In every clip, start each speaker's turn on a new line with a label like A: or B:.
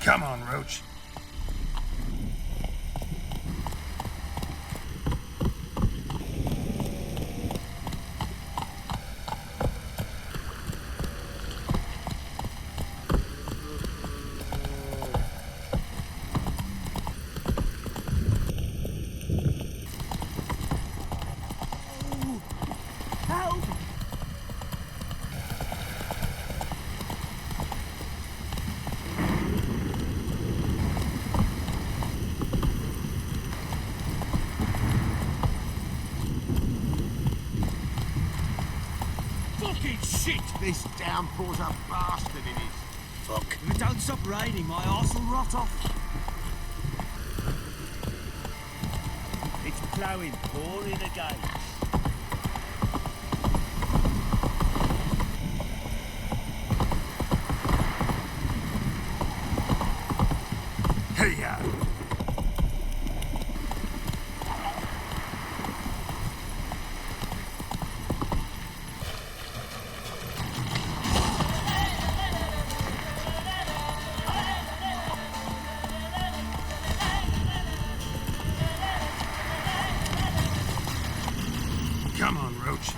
A: Come on, Roach.
B: Shit!
C: This downpour's a bastard, it is.
B: Fuck! If it don't stop raining, my arse will rot off. It's ploughing, pouring again.
A: Hey, ya! Come on, Roach.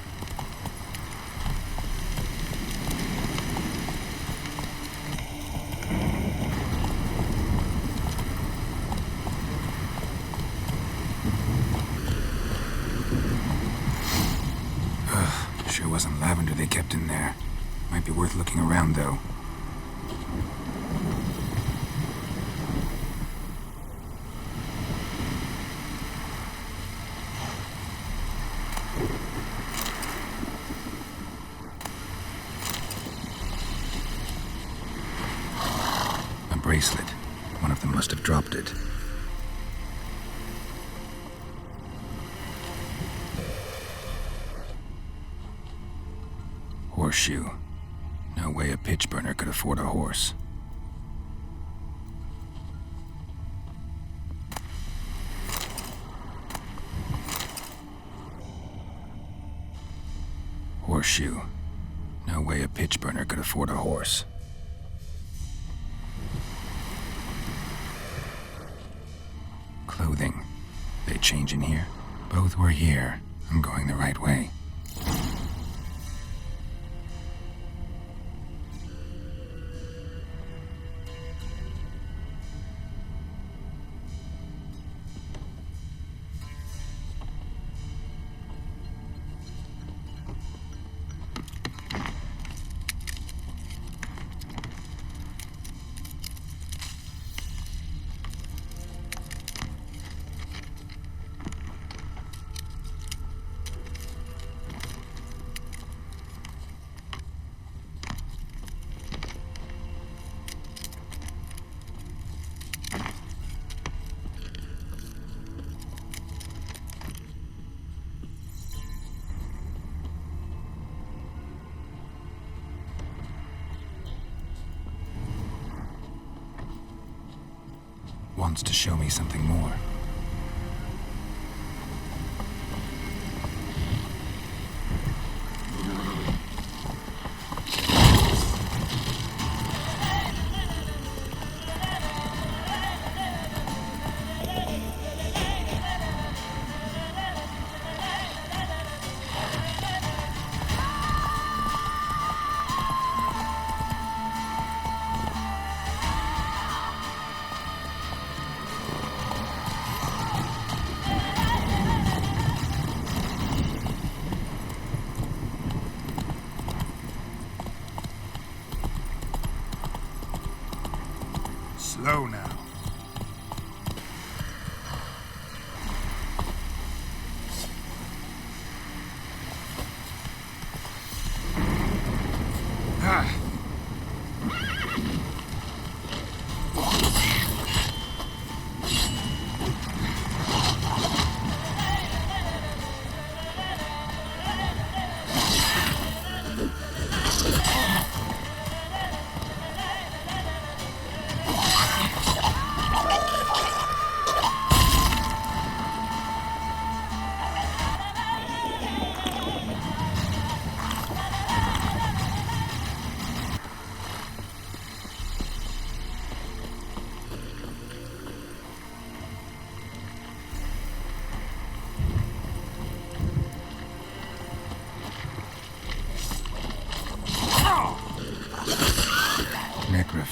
D: Sure wasn't lavender they kept in there. Might be worth looking around, though. A bracelet. One of them must have dropped it. Horseshoe. No way a pitch burner could afford a horse. Horseshoe. No way a pitch burner could afford a horse. Clothing. They change in here? Both were here. I'm going the right way. Wants to show me something more.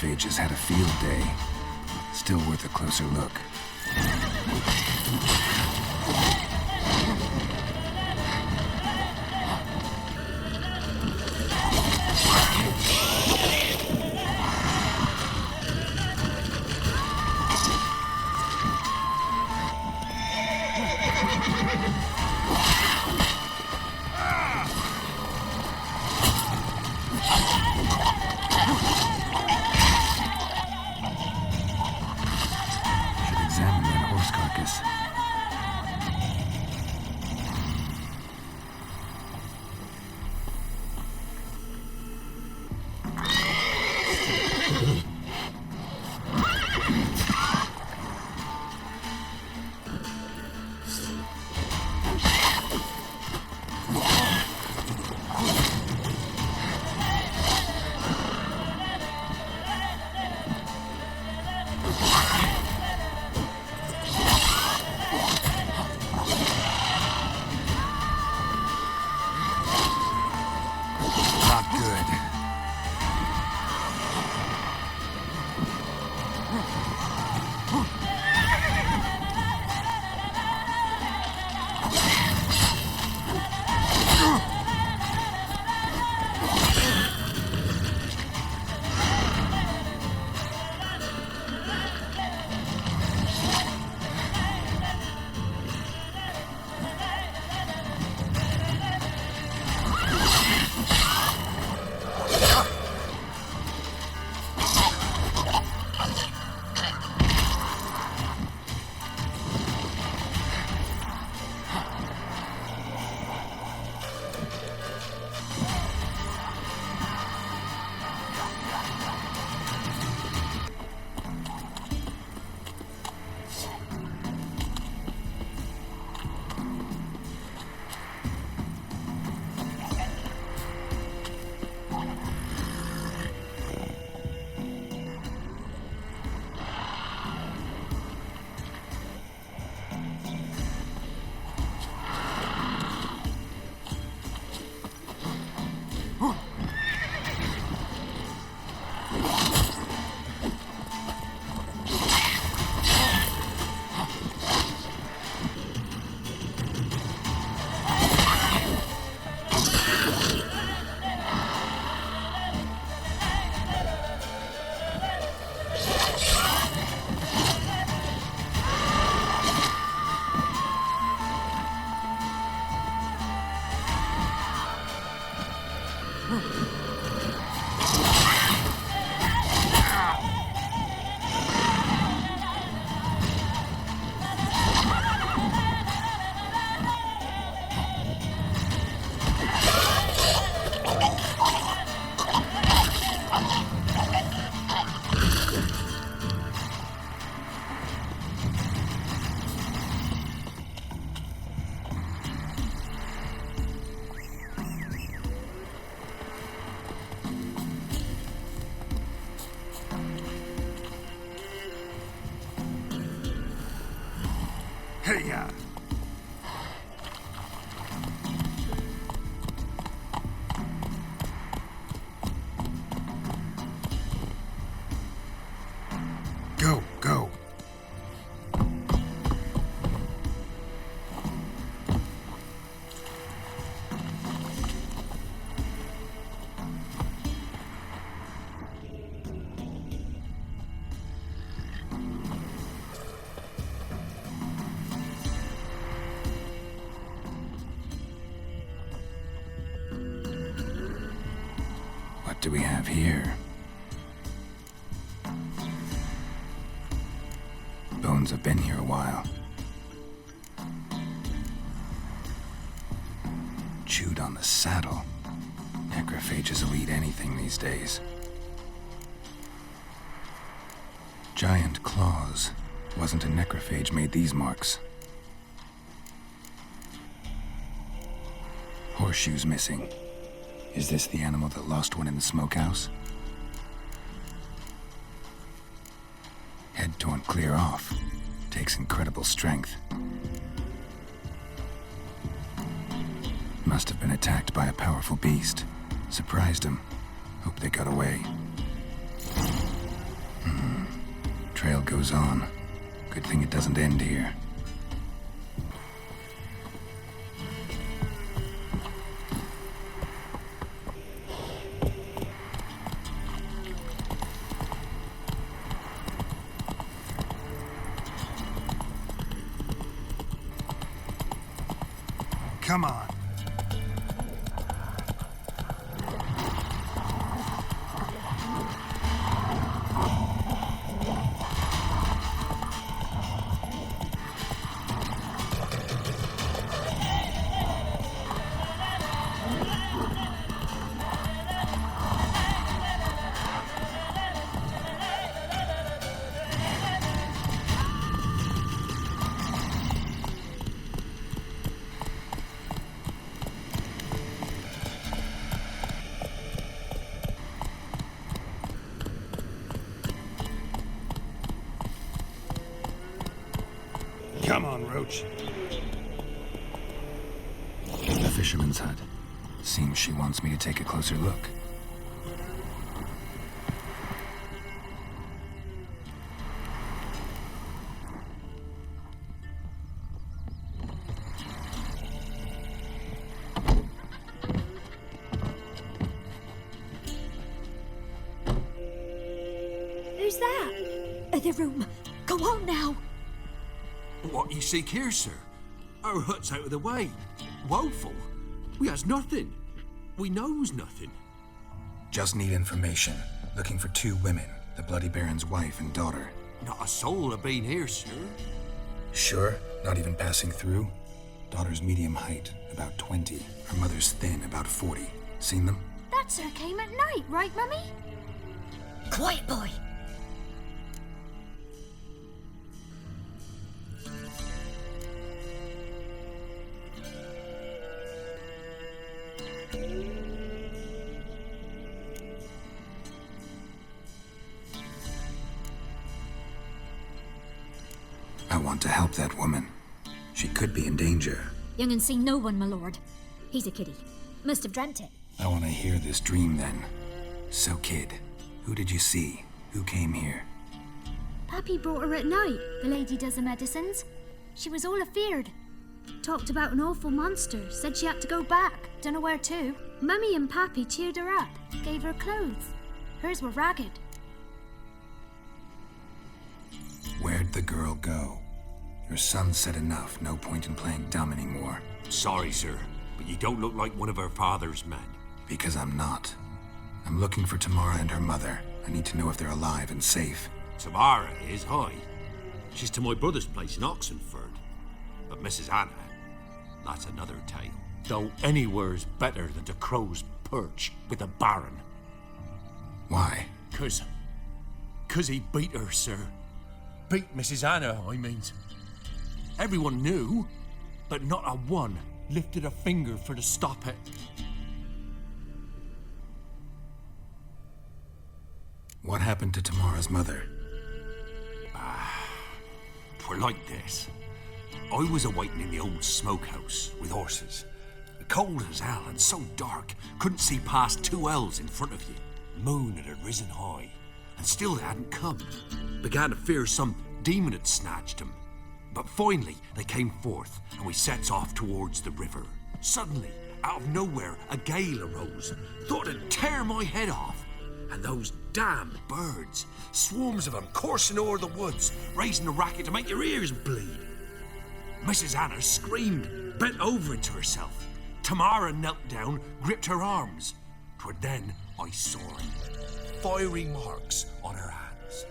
D: necrophages had a field day. Still worth a closer look. Should examine that horse carcass. Not good.
A: Hey, Go, go.
D: What do we have here? Bones have been here a while. Chewed on the saddle. Necrophages will eat anything these days. Giant claws. Wasn't a necrophage made these marks. Horseshoes missing. Is this the animal that lost one in the smokehouse? Head torn clear off. Takes incredible strength. Must have been attacked by a powerful beast. Surprised him. Hope they got away. Trail goes on. Good thing it doesn't end here.
A: Come on. Come on, Roach.
D: The fisherman's hut. Seems she wants me to take a closer look.
E: Who's that? The room. Go on now.
F: What you seek here, sir? Our hut's out of the way. Woeful. We has nothing. We knows nothing.
D: Just need information. Looking for 2 women. The Bloody Baron's wife and daughter.
F: Not a soul have been here, sir.
D: Sure? Not even passing through? Daughter's medium height, about 20. Her mother's thin, about 40. Seen them?
E: That sir came at night, right, Mummy? Quiet, boy.
D: I want to help that woman. She could be in danger.
E: Young and seen no one, my lord. He's a kiddie. Must have dreamt it.
D: I want to hear this dream then. So, kid, who did you see? Who came here?
E: Pappy brought her at night. The lady does the medicines. She was all afeared. Talked about an awful monster. Said she had to go back. Dunno where to. Mummy and Pappy cheered her up. Gave her clothes. Hers were ragged.
D: Where'd the girl go? Your son said enough. No point in playing dumb anymore.
F: Sorry, sir, but you don't look like one of our father's men.
D: Because I'm not. I'm looking for Tamara and her mother. I need to know if they're alive and safe.
F: Tamara is, hi. She's to my brother's place in Oxenford. But Mrs. Anna, that's another tale. Though anywhere's better than to Crow's Perch with the Baron.
D: Why?
F: Cause he beat her, sir. Beat Mrs. Anna, I mean. Everyone knew, but not a one lifted a finger for to stop it.
D: What happened to Tamara's mother?
F: Twere like this. I was awaiting in the old smokehouse with horses. Cold as hell and so dark, couldn't see past 2 ells in front of you. Moon had risen high, and still they hadn't come. Began to fear some demon had snatched them. But finally, they came forth, and we sets off towards the river. Suddenly, out of nowhere, a gale arose. Thought it'd tear my head off. And those damned birds, swarms of them coursing o'er the woods, raising a racket to make your ears bleed. Mrs. Anna screamed, bent over into herself. Tamara knelt down, gripped her arms. 'Twere then I saw her. Fiery marks on her hands.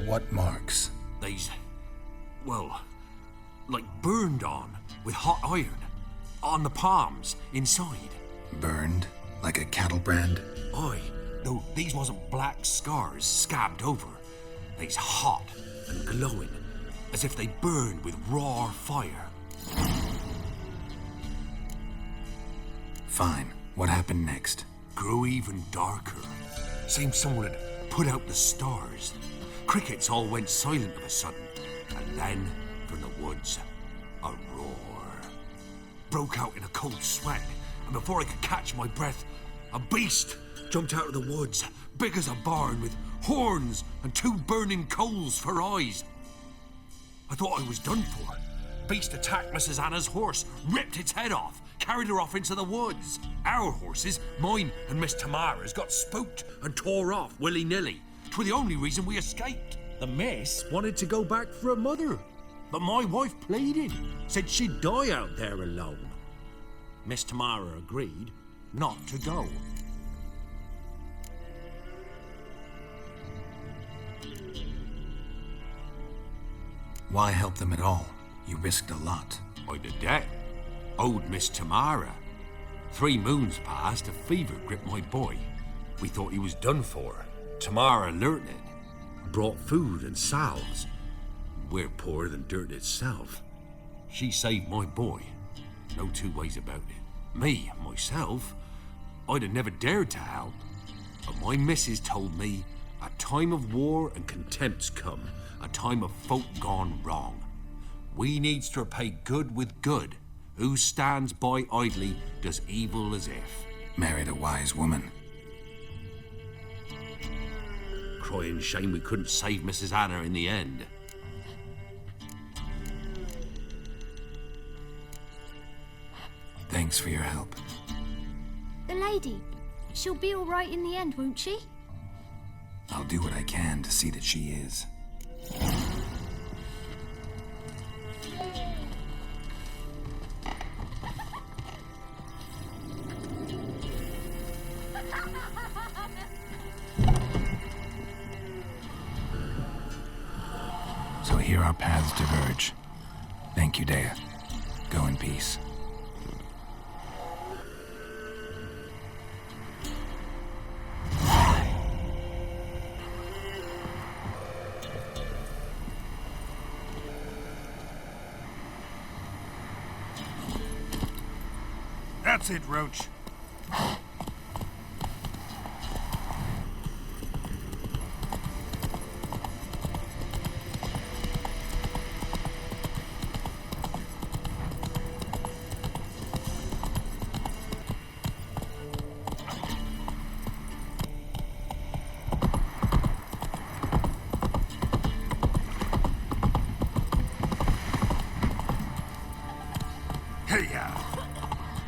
D: What marks?
F: They's, well, like burned on with hot iron. On the palms, inside.
D: Burned? Like a cattle brand?
F: Aye, though these wasn't black scars scabbed over. They's hot and glowing, as if they burned with raw fire.
D: Fine. What happened next?
F: Grew even darker. Seemed someone had put out the stars. Crickets all went silent of a sudden, and then from the woods. A roar. Broke out in a cold sweat, and before I could catch my breath, a beast jumped out of the woods, big as a barn, with horns and 2 burning coals for eyes. I thought I was done for. Beast attacked Mrs. Anna's horse, ripped its head off, carried her off into the woods. Our horses, mine and Miss Tamara's, got spooked and tore off willy-nilly. 'Twere the only reason we escaped.
B: The miss wanted to go back for her mother, but my wife pleaded, said she'd die out there alone. Miss Tamara agreed not to go.
D: Why help them at all? You risked a lot.
F: I'd a debt. Owed Miss Tamara. 3 moons passed, a fever gripped my boy. We thought he was done for. Tamara learnt it. Brought food and salves. We're poorer than dirt itself. She saved my boy. No 2 ways about it. Me, myself, I'd have never dared to help. But my missus told me a time of war and contempt's come. A time of folk gone wrong. We needs to repay good with good. Who stands by idly does evil as if.
D: Married a wise woman.
F: Crying shame we couldn't save Mrs. Anna in the end.
D: Thanks for your help.
E: The lady, she'll be all right in the end, won't she?
D: I'll do what I can to see that she is. So here our paths diverge. Thank you, Dea. Go in peace.
A: That's it, Roach. Hey-ya!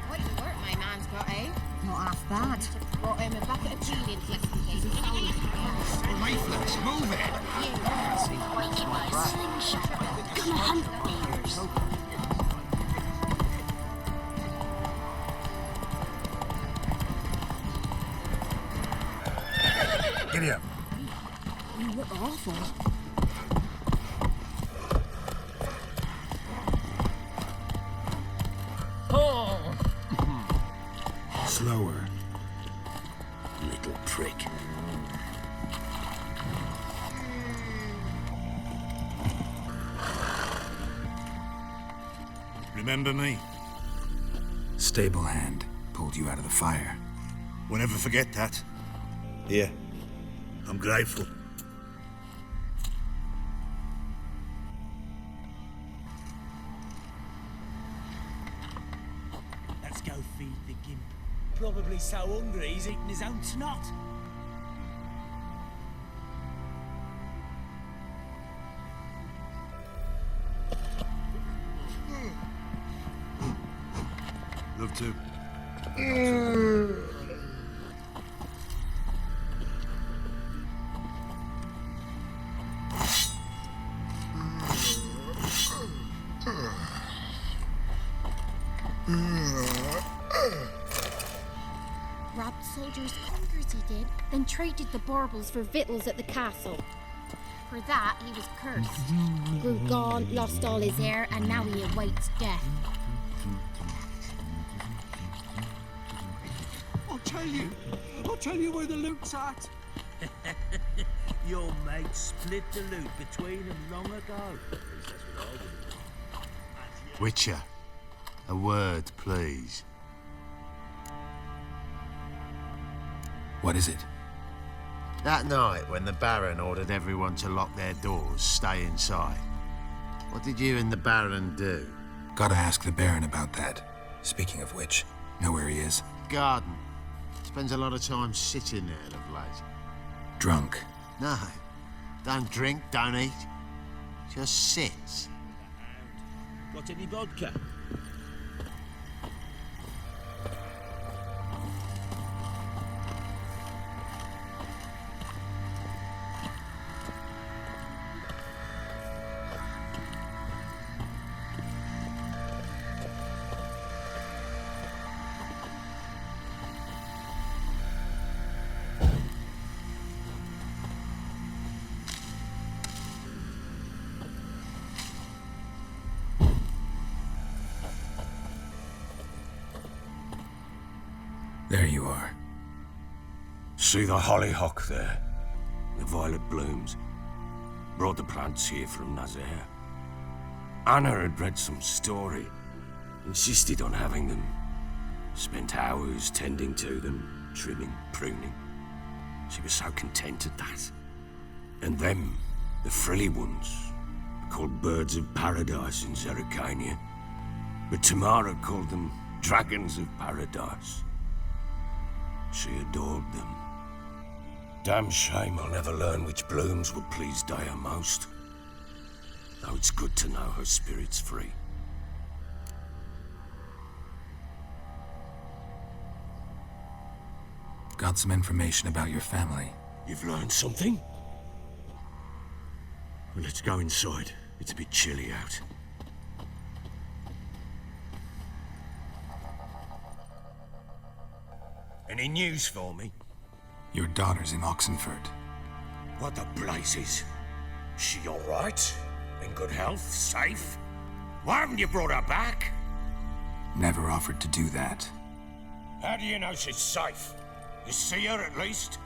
G: What work my man's got, eh? Not half bad. Brought him a bucket of peelings yesterday.
C: Reflex, move it!
E: Gonna hunt bears.
A: Giddy up.
G: You look awful.
D: Slower.
F: Little prick.
A: Remember me?
D: Stable hand pulled you out of the fire.
A: We'll never forget that. Here. I'm grateful.
B: Let's go feed the gimp. Probably so hungry he's eating his own snot.
A: Love to.
E: Robbed soldiers' conkers he did, then traded the baubles for victuals at the castle. For that, he was cursed. Grew gaunt, lost all his hair, and now he awaits death.
B: I'll tell you where the loot's at. Your mate split the loot between them long ago.
H: Witcher, a word, please.
D: What is it?
H: That night when the Baron ordered everyone to lock their doors, stay inside. What did you and the Baron do?
D: Gotta ask the Baron about that. Speaking of which, know where he is?
H: Garden. Spends a lot of time sitting there of late.
D: Drunk.
H: No. Don't drink, don't eat. Just sits.
B: Got any vodka?
D: There you are.
F: See the hollyhock there? The violet blooms. Brought the plants here from Nazaire. Anna had read some story. Insisted on having them. Spent hours tending to them, trimming, pruning. She was so content at that. And them, the frilly ones, called birds of paradise in Zerrikania. But Tamara called them dragons of paradise. She adored them. Damn shame I'll never learn which blooms would please Daya most. Though it's good to know her spirit's free.
D: Got some information about your family.
F: You've learned something? Well, let's go inside. It's a bit chilly out. Any news for me?
D: Your daughter's in Oxenford.
F: What the blazes? She all right? In good health? Safe? Why haven't you brought her back?
D: Never offered to do that.
F: How do you know she's safe? You see her at least?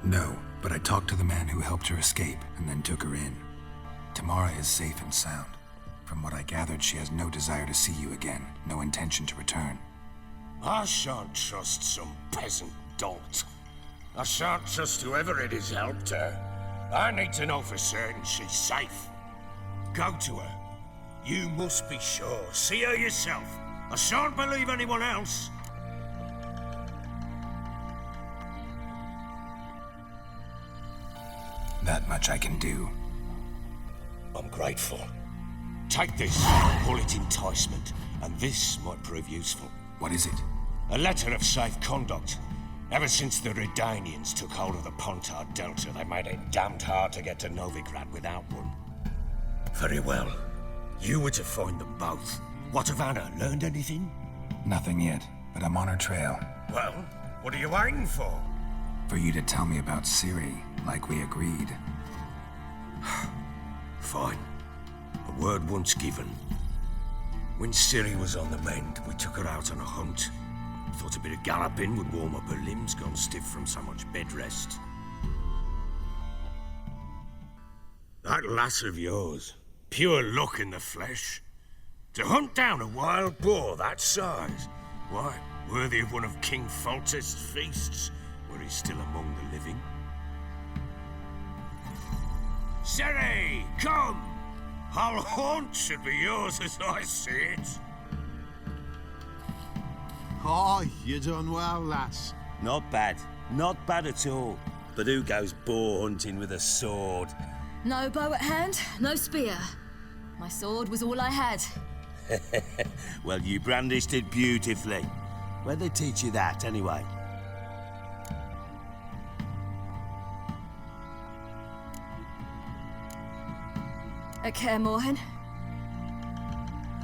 D: No, but I talked to the man who helped her escape and then took her in. Tamara is safe and sound. From what I gathered, she has no desire to see you again, no intention to return.
F: I shan't trust some peasant dolt. I shan't trust whoever it is helped her. I need to know for certain she's safe. Go to her. You must be sure. See her yourself. I shan't believe anyone else.
D: That much I can do.
F: I'm grateful. Take this, call it enticement, and this might prove useful.
D: What is it?
F: A letter of safe conduct. Ever since the Redanians took hold of the Pontard Delta, they made it damned hard to get to Novigrad without one. Very well. You were to find them both. What of Anna? Learned anything?
D: Nothing yet, but I'm on her trail.
F: Well, what are you waiting for?
D: For you to tell me about Ciri, like we agreed.
F: Fine. A word once given. When Ciri was on the mend, we took her out on a hunt. Thought a bit of galloping would warm up her limbs, gone stiff from so much bed rest. That lass of yours, pure luck in the flesh. To hunt down a wild boar that size, why, worthy of one of King Foltest's feasts, were he still among the living. Ciri, come! Whole haunt should be yours as I see it.
H: Aye, you done well, lass.
I: Not bad. Not bad at all. But who goes boar hunting with a sword?
J: No bow at hand, no spear. My sword was all I had.
I: Well, you brandished it beautifully. Where'd they teach you that, anyway?
J: At Kaer Morhen.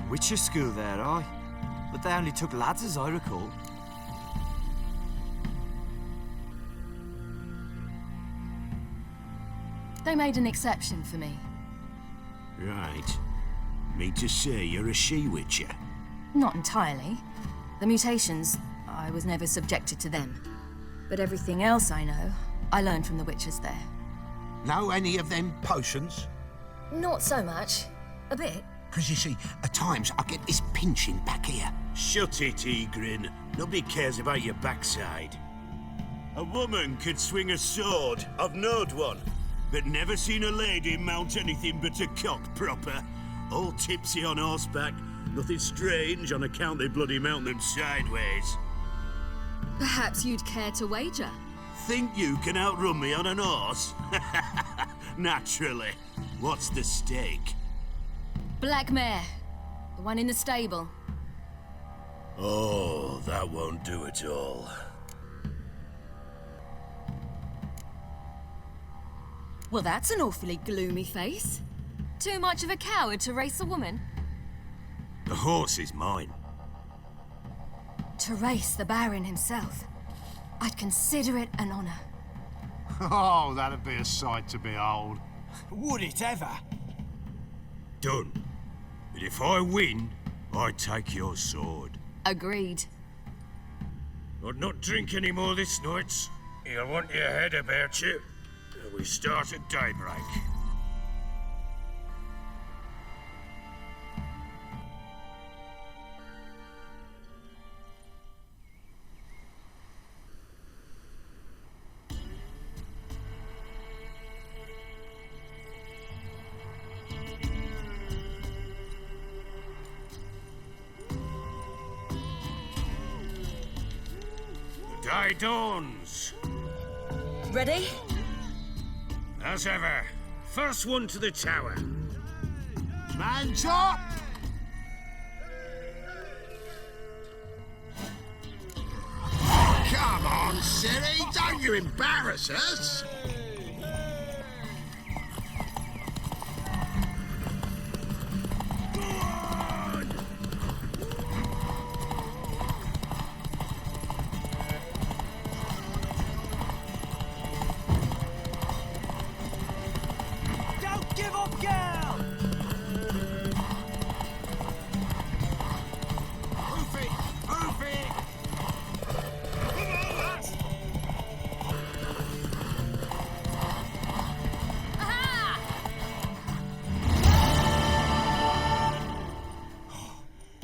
K: Witcher school there, aye. But they only took lads, as I recall.
J: They made an exception for me.
I: Right. Mean to say you're a she-witcher?
J: Not entirely. The mutations, I was never subjected to them. But everything else I know, I learned from the witches there.
C: Know any of them potions?
J: Not so much. A bit.
C: Because you see, at times I get this pinching back here.
I: Shut it, Egrin. Nobody cares about your backside. A woman could swing a sword. I've knowed one. But never seen a lady mount anything but a cock proper. All tipsy on horseback. Nothing strange on account they bloody mount them sideways.
J: Perhaps you'd care to wager?
I: Think you can outrun me on an horse? Naturally. What's the stake?
J: Black mare. The one in the stable.
I: Oh, that won't do at all.
J: Well, that's an awfully gloomy face. Too much of a coward to race a woman?
I: The horse is mine.
J: To race the Baron himself. I'd consider it an honor.
H: Oh, that'd be a sight to behold.
K: Would it ever?
I: Done. But if I win, I take your sword.
J: Agreed.
I: I'd not drink any more this night. You'll want your head about you. We start at daybreak. The day dawns.
J: Ready?
I: As ever, first one to the tower.
H: Man top!
C: Come on, silly! Don't you embarrass us!
K: Don't give up, girl!
C: Hoof it! Hoof it!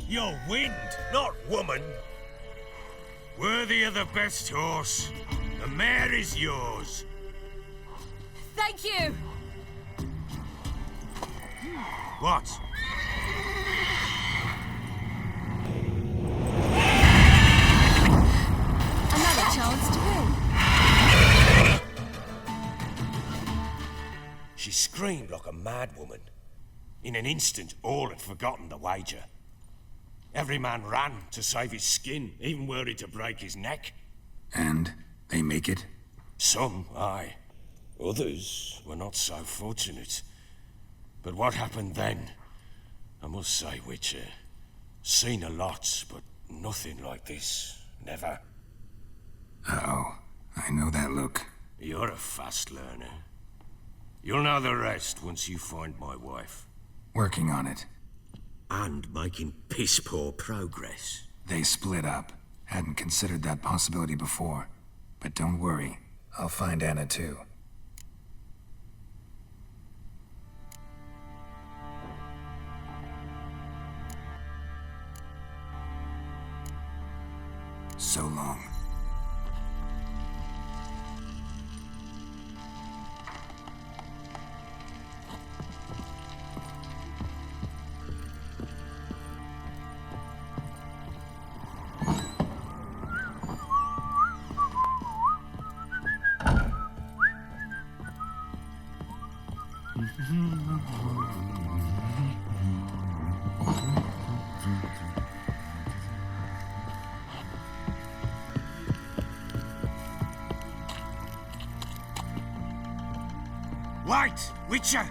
I: You're wind, not woman. Worthy of the best horse. The mare is yours.
J: Thank you!
I: What?
J: Another chance to win.
I: She screamed like a mad woman. In an instant, all had forgotten the wager. Every man ran to save his skin, even worried to break his neck.
D: And they make it?
I: Some, aye. Others were not so fortunate. But what happened then? I must say, Witcher, seen a lot, but nothing like this. Never.
D: Uh-oh. I know that look.
I: You're a fast learner. You'll know the rest once you find my wife.
D: Working on it.
I: And making piss-poor progress.
D: They split up. Hadn't considered that possibility before. But don't worry. I'll find Anna too. So long.
I: Wait, Witcher!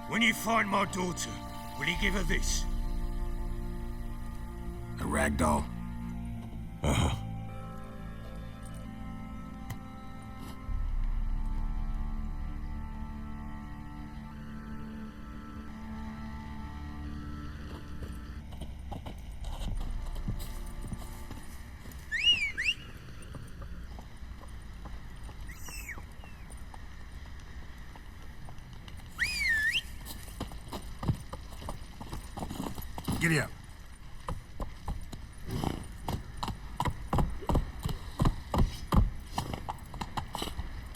I: When you find my daughter, will you give her this?
D: A ragdoll.
I: Uh-huh.
D: Giddy up.